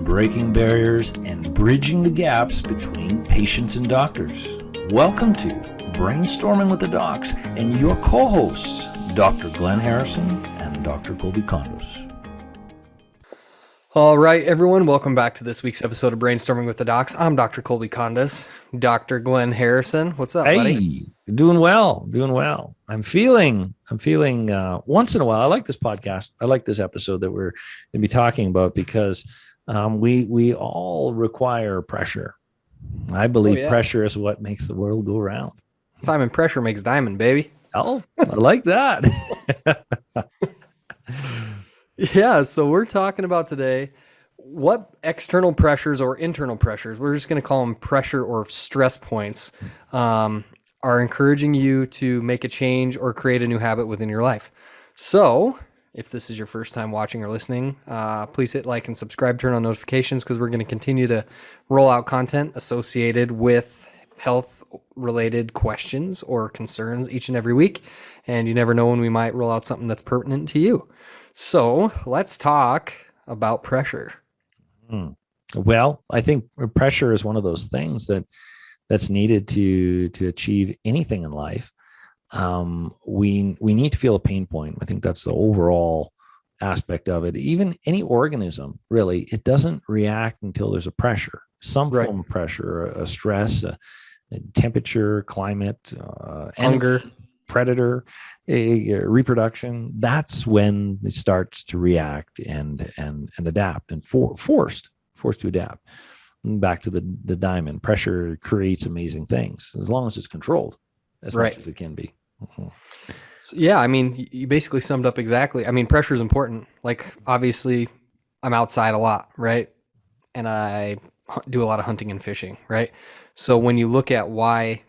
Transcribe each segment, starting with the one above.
breaking barriers and bridging the gaps between patients and doctors. Welcome to Brainstorming with the Docs and your co-hosts, Dr. Glenn Harrison and Dr. Kolby Condos. All right, everyone, welcome back to this week's episode of Brainstorming with the Docs. I'm Dr. Kolby Condos. Dr. Glenn Harrison, what's up, buddy? Hey, doing well. I'm feeling once in a while. I like this podcast. I like this episode that we're going to be talking about because we all require pressure. I believe pressure is what makes the world go round. Time and pressure makes diamond, baby. Oh, I like that. Yeah, so we're talking about today what external pressures or internal pressures, we're just going to call them pressure or stress points, are encouraging you to make a change or create a new habit within your life. So if this is your first time watching or listening, please hit like and subscribe, turn on notifications, because we're going to continue to roll out content associated with health-related questions or concerns each and every week. And you never know when we might roll out something that's pertinent to you. So let's talk about pressure. Well, I think pressure is one of those things that's needed to achieve anything in life. We need to feel a pain point. I think that's the overall aspect of it. Even any organism, really, it doesn't react until there's a pressure, some form of pressure, a stress, a temperature, climate, hunger, predator, reproduction. That's when it starts to react and adapt and forced to adapt. And back to the diamond, pressure creates amazing things as long as it's controlled as much as it can be. So, yeah, I mean, you basically summed up exactly. I mean, pressure is important. Like, obviously, I'm outside a lot, right? And I do a lot of hunting and fishing, right? So when you look at why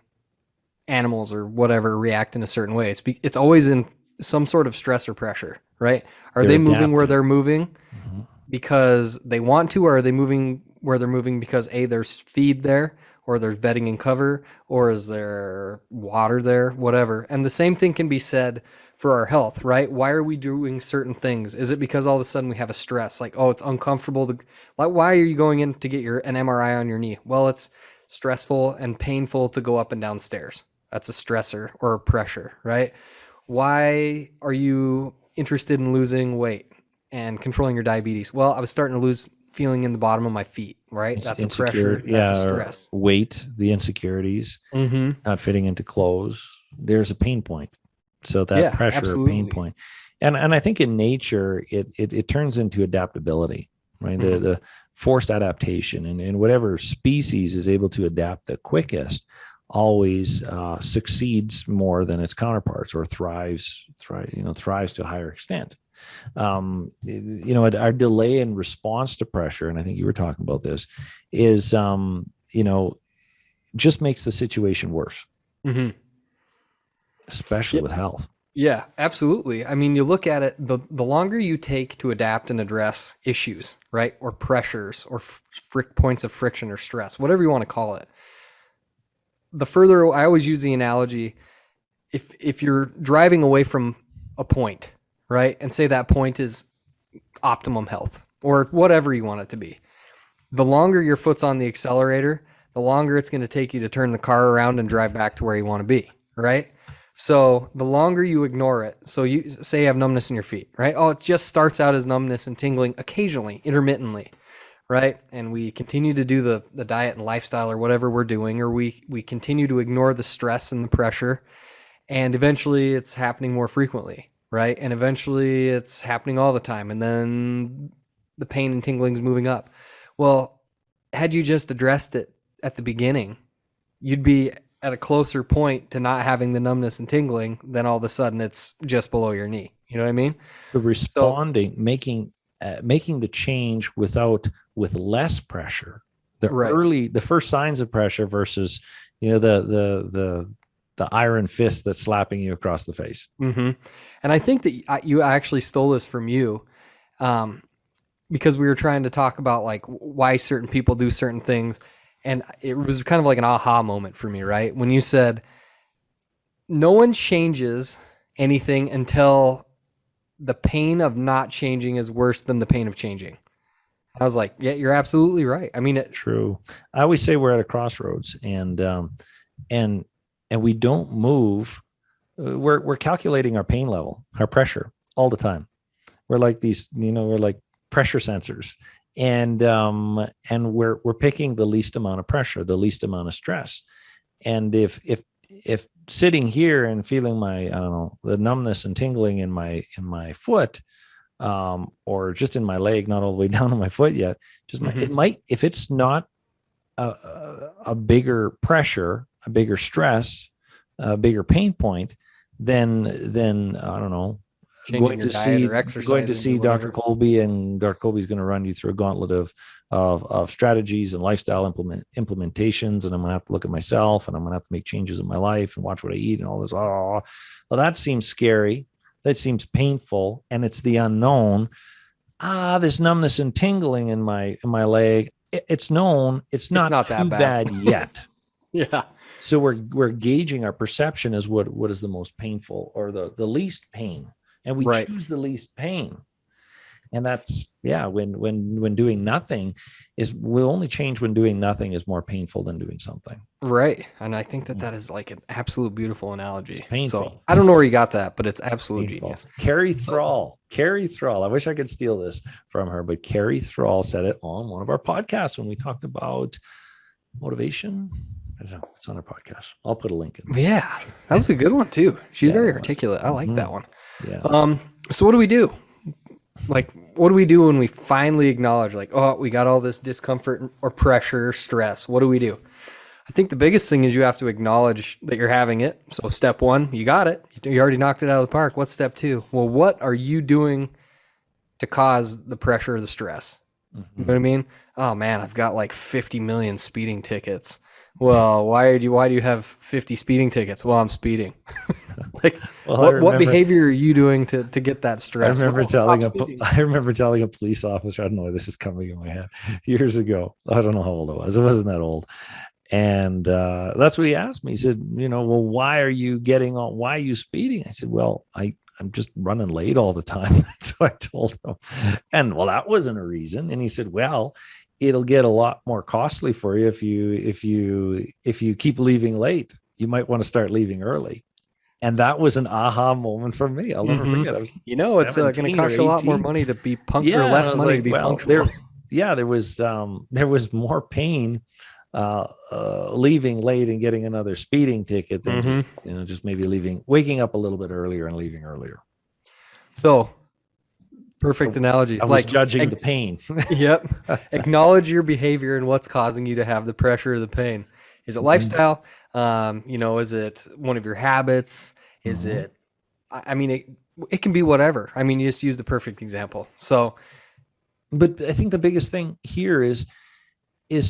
animals or whatever react in a certain way, it's always in some sort of stress or pressure, right? Are they moving where they're moving because they want to, or are they moving where they're moving because there's feed there, or there's bedding and cover, or is there water there, whatever? And the same thing can be said for our health, right? Why are we doing certain things? Is it because all of a sudden we have a stress, like, oh, it's uncomfortable like, why are you going in to get an MRI on your knee? Well, it's stressful and painful to go up and down stairs. That's a stressor or a pressure, right? Why are you interested in losing weight and controlling your diabetes? Well, I was starting to lose feeling in the bottom of my feet, right? That's a pressure. That's a stress. Weight, the insecurities, not fitting into clothes. There's a pain point. So that pressure, pain point. And I think in nature, it turns into adaptability, right? The forced adaptation, and whatever species is able to adapt the quickest always succeeds more than its counterparts, or thrives to a higher extent. Our delay in response to pressure, and I think you were talking about this, is just makes the situation worse, especially with health. Yeah, absolutely. I mean, you look at it, the longer you take to adapt and address issues, right, or pressures, or points of friction or stress, whatever you want to call it, the further. I always use the analogy, if you're driving away from a point, right, and say that point is optimum health or whatever you want it to be, the longer your foot's on the accelerator, the longer it's going to take you to turn the car around and drive back to where you want to be, right? So the longer you ignore it, so you say you have numbness in your feet, right? Oh, it just starts out as numbness and tingling occasionally, intermittently, right? And we continue to do the diet and lifestyle or whatever we're doing, or we continue to ignore the stress and the pressure, and eventually it's happening more frequently, right? And eventually it's happening all the time, and then the pain and tingling is moving up. Well, had you just addressed it at the beginning, you'd be at a closer point to not having the numbness and tingling, then all of a sudden it's just below your knee. You know what I mean? The responding, making the change with less pressure, the first signs of pressure versus, the iron fist that's slapping you across the face. And I think that you actually stole this from you, because we were trying to talk about like why certain people do certain things. And it was kind of like an aha moment for me, right? When you said, no one changes anything until the pain of not changing is worse than the pain of changing. I was like, yeah, you're absolutely right. I mean, true. I always say we're at a crossroads, and we don't move. We're calculating our pain level, our pressure all the time. We're like these, we're like pressure sensors, and we're picking the least amount of pressure, the least amount of stress. And if sitting here and feeling my, I don't know, the numbness and tingling in my foot, or just in my leg, not all the way down to my foot yet, just it might, if it's not a bigger pressure, a bigger stress, a bigger pain point, then I don't know, going to see Dr. Kolby, and Dr. Kolby is going to run you through a gauntlet of strategies and lifestyle implementations. And I'm going to have to look at myself, and I'm going to have to make changes in my life and watch what I eat and all this. Oh, well, that seems scary. That seems painful. And it's the unknown. This numbness and tingling in my leg. It's known. It's not too bad yet. Yeah. So we're gauging our perception as what is the most painful, or the least pain. And we choose the least pain. And that's, when doing nothing will only change when doing nothing is more painful than doing something. Right. And I think that is like an absolute beautiful analogy. It's painful. So I don't know where you got that, but it's absolute genius. Carrie Thrall. I wish I could steal this from her, but Carrie Thrall said it on one of our podcasts when we talked about motivation. I don't know. It's on our podcast. I'll put a link in. Yeah. That was a good one too. She's very articulate. I like that one. Yeah. So what do we do? Like, what do we do when we finally acknowledge, like, oh, we got all this discomfort or pressure, stress? What do we do? I think the biggest thing is you have to acknowledge that you're having it. So step one, you got it. You already knocked it out of the park. What's step two? Well, what are you doing to cause the pressure or the stress? You know what I mean? Oh man, I've got like 50 million speeding tickets. Well, why do you have 50 speeding tickets? Well, I'm speeding. What behavior are you doing to get that stress? I remember telling a police officer, I don't know why this is coming in my head, years ago. I don't know how old I was. It wasn't that old. And that's what he asked me. He said, well, why are you speeding? I said, well, I'm just running late all the time. So I told him, and well, that wasn't a reason. And he said, well, it'll get a lot more costly for you if you keep leaving late. You might want to start leaving early. And that was an aha moment for me. I'll never forget. I was it's going to cost you a lot more money to be punctual, or less money to be punctual. There was more pain leaving late and getting another speeding ticket than just maybe waking up a little bit earlier and leaving earlier. So perfect analogy. I was judging the pain. Yep. Acknowledge your behavior and what's causing you to have the pressure or the pain. Is it lifestyle? Is it one of your habits? Is it, it can be whatever. I mean, you just use the perfect example. So, but I think the biggest thing here is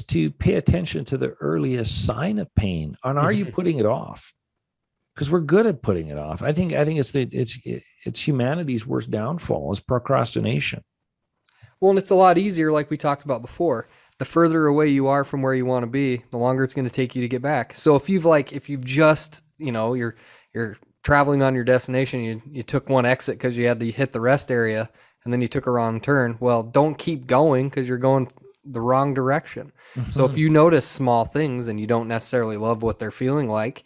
to pay attention to the earliest sign of pain. And are you putting it off? Because we're good at putting it off. I think it's humanity's worst downfall is procrastination. Well, and it's a lot easier, like we talked about before. The further away you are from where you want to be, the longer it's going to take you to get back. So if you've just, you're traveling on your destination, you took one exit because you had to hit the rest area, and then you took a wrong turn. Well, don't keep going because you're going the wrong direction. So if you notice small things and you don't necessarily love what they're feeling like,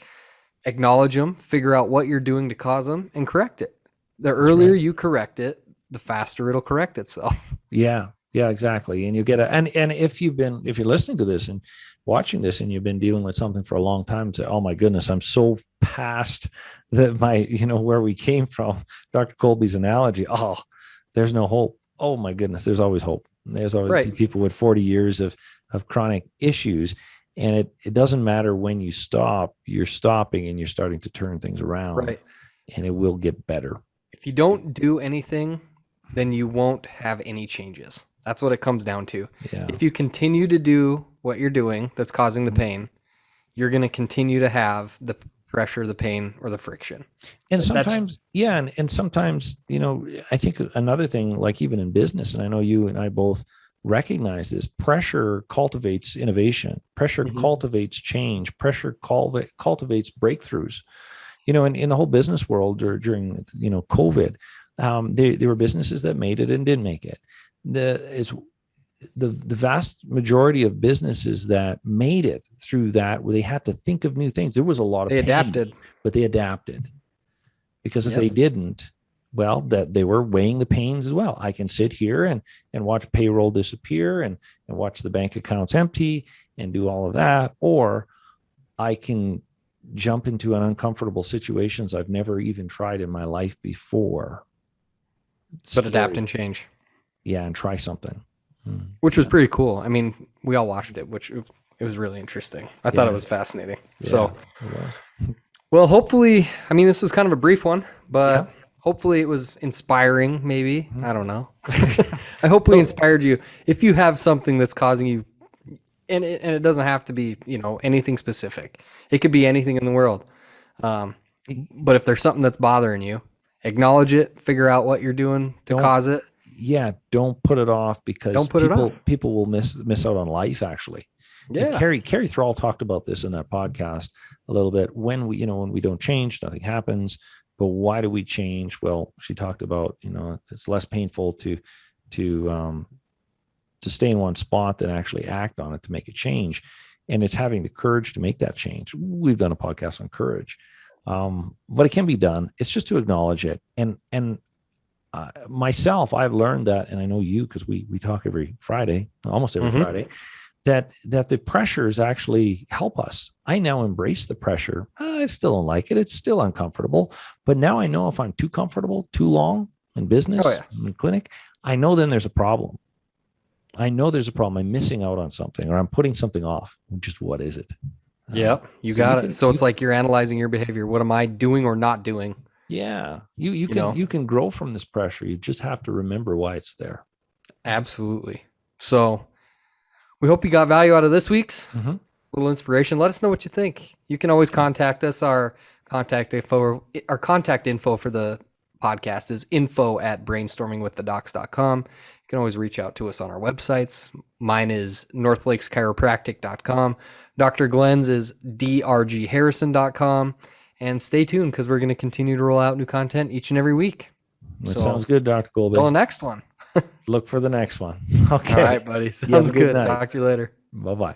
acknowledge them, figure out what you're doing to cause them, and correct it. The earlier you correct it, the faster it'll correct itself. Yeah, exactly. And you get and if you're listening to this and watching this and you've been dealing with something for a long time, say, oh my goodness, I'm so past where we came from, Dr. Kolby's analogy. Oh, there's no hope. Oh my goodness, there's always hope. There's always people with 40 years of chronic issues. And it doesn't matter when you stop, you're stopping and you're starting to turn things around. Right. And it will get better. If you don't do anything, then you won't have any changes. That's what it comes down to. Yeah. If you continue to do what you're doing that's causing the pain, you're going to continue to have the pressure, the pain, or the friction. And sometimes, and sometimes, I think another thing, like even in business, and I know you and I both recognize this, pressure cultivates innovation. Pressure cultivates change. Pressure cultivates breakthroughs. In the whole business world during COVID, there were businesses that made it and didn't make it. the vast majority of businesses that made it through that, where they had to think of new things, there was a lot of they pain, adapted, but they adapted, because if they didn't, well, that they were weighing the pains as well. I can sit here and watch payroll disappear and watch the bank accounts empty and do all of that, or I can jump into an uncomfortable situations I've never even tried in my life before. But adapt and change. Yeah, and try something. Which was pretty cool. I mean, we all watched it, which it was really interesting. I thought it was fascinating. Yeah, so, well, hopefully, I mean, this was kind of a brief one, but hopefully it was inspiring, maybe. I don't know. I hope we inspired you. If you have something that's causing you, and it doesn't have to be, anything specific. It could be anything in the world. But if there's something that's bothering you, acknowledge it, figure out what you're doing to cause it. Yeah, don't put it off, because people will miss out on life, actually. Yeah. And Carrie Thrall talked about this in that podcast a little bit. When we don't change, nothing happens. But why do we change? Well, she talked about, it's less painful to stay in one spot than actually act on it to make a change. And it's having the courage to make that change. We've done a podcast on courage. But it can be done. It's just to acknowledge it. And myself, I've learned that, and I know you, because we talk every Friday, almost every Friday, that the pressures actually help us. I now embrace the pressure. I still don't like it. It's still uncomfortable. But now I know if I'm too comfortable too long in business, in clinic, I know then there's a problem. I'm missing out on something, or I'm putting something off. Just what is it? Yep, you got it. So it's like you're analyzing your behavior. What am I doing or not doing? Yeah, you can grow from this pressure. You just have to remember why it's there. Absolutely. So we hope you got value out of this week's little inspiration. Let us know what you think. You can always contact us. Our contact info for the podcast is info@brainstormingwiththedocs.com. You can always reach out to us on our websites. Mine is northlakescheropractic.com. Dr. Glenn's is drgharrison.com. And stay tuned, because we're going to continue to roll out new content each and every week. That sounds good, Dr. Kolby. Till the next one. Look for the next one. Okay. All right, buddy. Sounds good. Talk to you later. Bye-bye.